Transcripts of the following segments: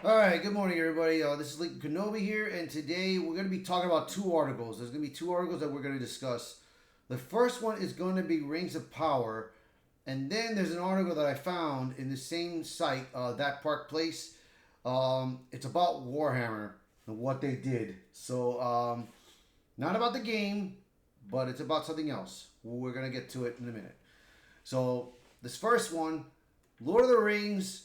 Alright, good morning everybody. This is Lincoln Kenobi here, and today we're going to be talking about two articles. There's going to be two articles that we're going to discuss. The first one is going to be Rings of Power, and then there's an article that I found in the same site, That Park Place. It's about Warhammer and what they did. So, not about the game, but it's about something else. We're going to get to it in a minute. So, this first one, Lord of the Rings...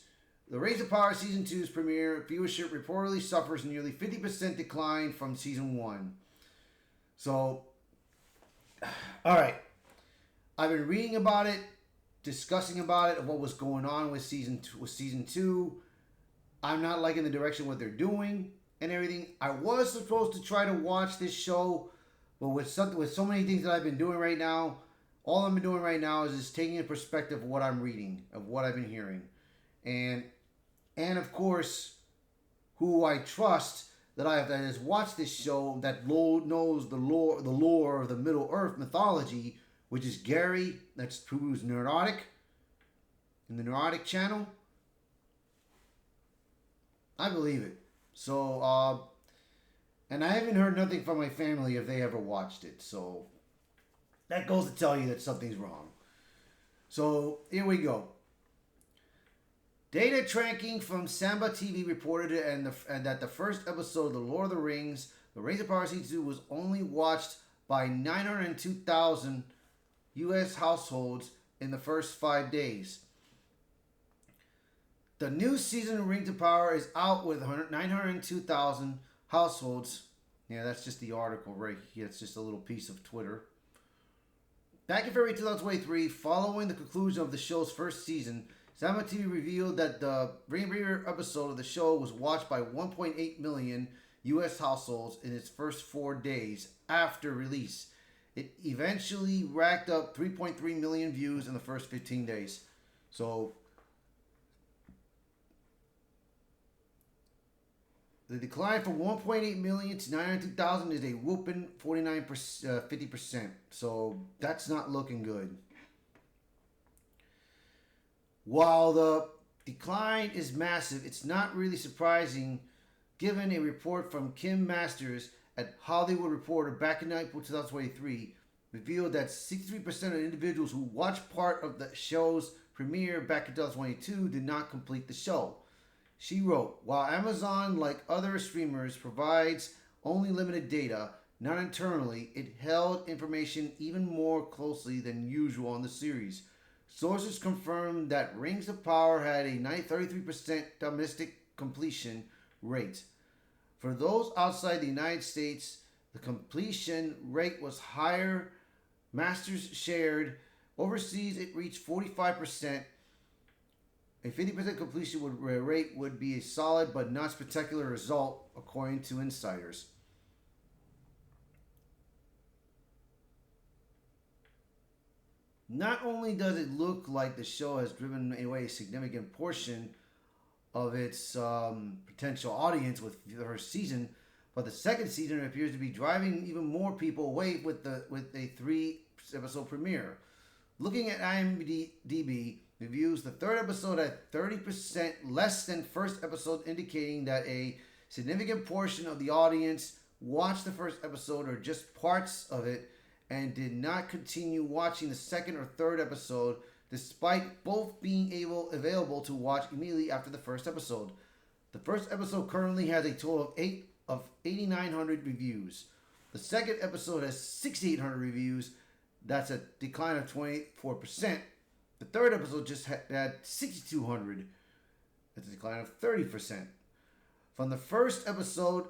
The Rings of Power Season 2's premiere viewership reportedly suffers nearly 50% decline from Season 1. So, alright. I've been reading about it, discussing about it, of what was going on with Season 2. I'm not liking the direction what they're doing and everything. I was supposed to try to watch this show, but with so many things that I've been doing right now, all I've been doing right now is just taking a perspective of what I'm reading, of what I've been hearing. And of course, who I trust that has watched this show, that knows the lore of the Middle Earth mythology, which is Gary. That's who's Neurotic in the Neurotic channel. I believe it. So, and I haven't heard nothing from my family if they ever watched it. So that goes to tell you that something's wrong. So here we go. Data tracking from Samba TV reported and that the first episode of The Lord of the Rings, The Rings of Power Season 2, was only watched by 902,000 U.S. households in the first 5 days. The new season of Rings of Power is out with 902,000 households. Yeah, that's just the article right here. It's just a little piece of Twitter. Back in February 2023, following the conclusion of the show's first season, Samba TV revealed that the premiere episode of the show was watched by 1.8 million U.S. households in its first 4 days after release. It eventually racked up 3.3 million views in the first 15 days. So, the decline from 1.8 million to 902,000 is a whooping 50%. So, that's not looking good. While the decline is massive, it's not really surprising given a report from Kim Masters at Hollywood Reporter back in April 2023 revealed that 63% of individuals who watched part of the show's premiere back in 2022 did not complete the show. She wrote, while Amazon, like other streamers, provides only limited data, not internally, it held information even more closely than usual on the series. Sources confirmed that Rings of Power had a 33% domestic completion rate. For those outside the United States, the completion rate was higher. Masters shared. Overseas, it reached 45%. A 50% completion rate would be a solid but not spectacular result, according to insiders. Not only does it look like the show has driven away a significant portion of its potential audience with the first season, but the second season appears to be driving even more people away with a 3-episode premiere. Looking at IMDb reviews, the third episode had 30% less than first episode, indicating that a significant portion of the audience watched the first episode or just parts of it and did not continue watching the second or third episode, despite both being available to watch immediately after the first episode. The first episode currently has a total of 8,900 reviews. The second episode has 6,800 reviews. That's a decline of 24%. The third episode just had 6,200. That's a decline of 30% from the first episode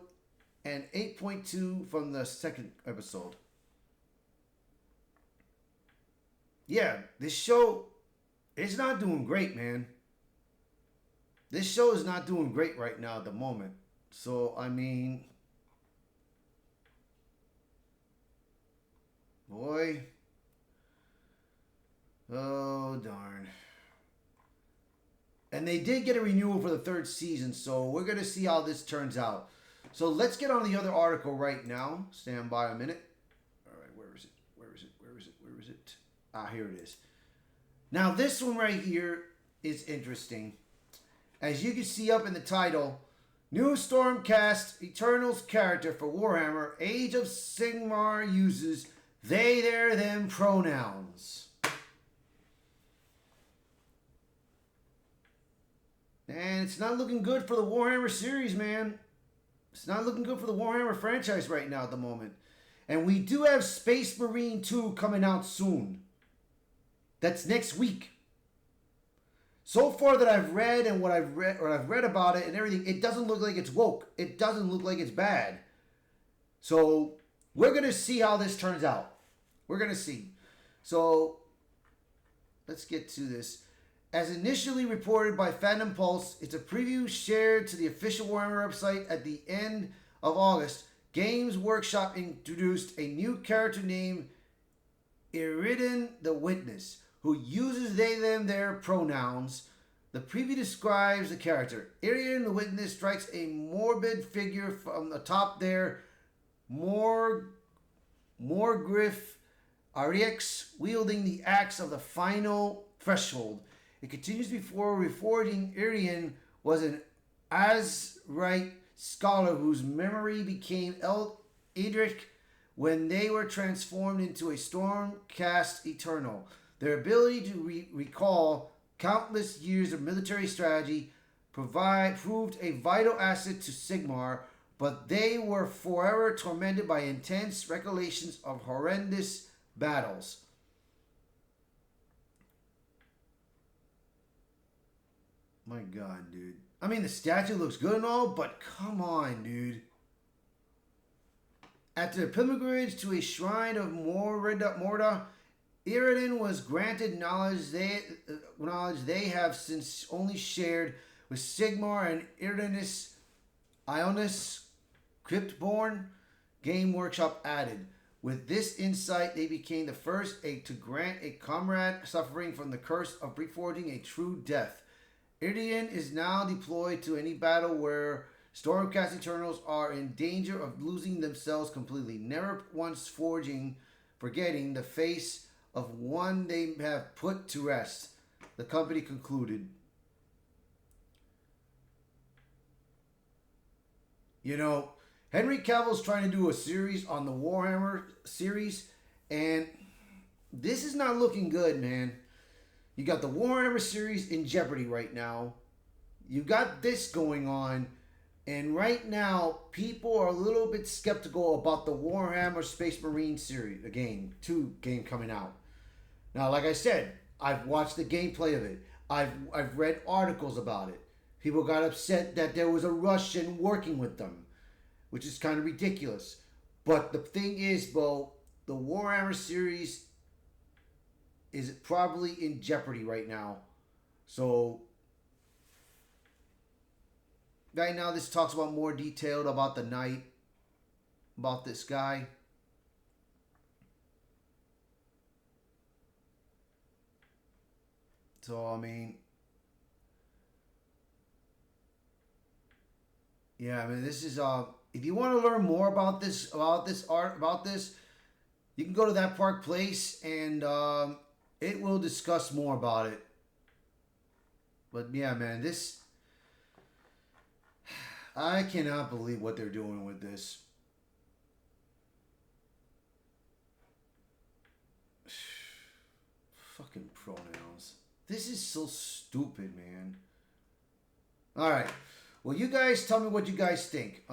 and 8.2 from the second episode. Yeah, this show, it's not doing great, man. This show is not doing great right now at the moment. So, I mean, boy. Oh, darn. And they did get a renewal for the third season, so we're going to see how this turns out. So let's get on the other article right now. Stand by a minute. All right, where is it? Ah, here it is. Now, this one right here is interesting. As you can see up in the title, New Stormcast Eternals character for Warhammer Age of Sigmar uses they, their, them pronouns. And it's not looking good for the Warhammer series, man. It's not looking good for the Warhammer franchise right now at the moment. And we do have Space Marine 2 coming out soon. That's next week. So far that I've read and what I've read about it and everything, it doesn't look like it's woke. It doesn't look like it's bad. So we're going to see how this turns out. We're going to see. So let's get to this. As initially reported by Phantom Pulse, it's a preview shared to the official Warhammer website at the end of August. Games Workshop introduced a new character named Iridan the Witness, who uses they, them, their pronouns. The preview describes the character. Iridan the Witness strikes a morbid figure from the top there. Morgriff Arix, wielding the axe of the final threshold. It continues before reporting Iridan was an Azrite scholar whose memory became Eldritch when they were transformed into a Stormcast Eternal. Their ability to recall countless years of military strategy proved a vital asset to Sigmar, but they were forever tormented by intense recollections of horrendous battles. My God, dude. I mean, the statue looks good and all, but come on, dude. At their pilgrimage to a shrine of Morda, Iridan was granted knowledge they have since only shared with Sigmar and Ionis Cryptborn. Game Workshop added. With this insight, they became the first to grant a comrade suffering from the curse of reforging a true death. Iridan is now deployed to any battle where Stormcast Eternals are in danger of losing themselves completely, never once forgetting the face of one they have put to rest, the company concluded. You know, Henry Cavill's trying to do a series on the Warhammer series, and this is not looking good, man. You got the Warhammer series in jeopardy right now. You got this going on. And right now, people are a little bit skeptical about the Warhammer Space Marine series, the game coming out. Now, like I said, I've watched the gameplay of it. I've read articles about it. People got upset that there was a Russian working with them, which is kind of ridiculous. But the thing is, Bo, the Warhammer series is probably in jeopardy right now. So right now this talks about more detailed about the knight, about this guy. So I mean, yeah, I mean this is if you want to learn more about this you can go to that Park Place and it will discuss more about it. But yeah, man, I cannot believe what they're doing with this. Fucking pronouns. This is so stupid, man. Alright. Well, you guys tell me what you guys think.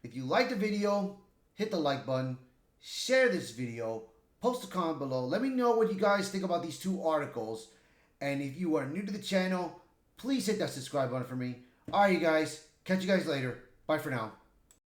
If you like the video, hit the like button. Share this video. Post a comment below. Let me know what you guys think about these two articles. And if you are new to the channel, please hit that subscribe button for me. Alright, you guys. Catch you guys later. Bye for now.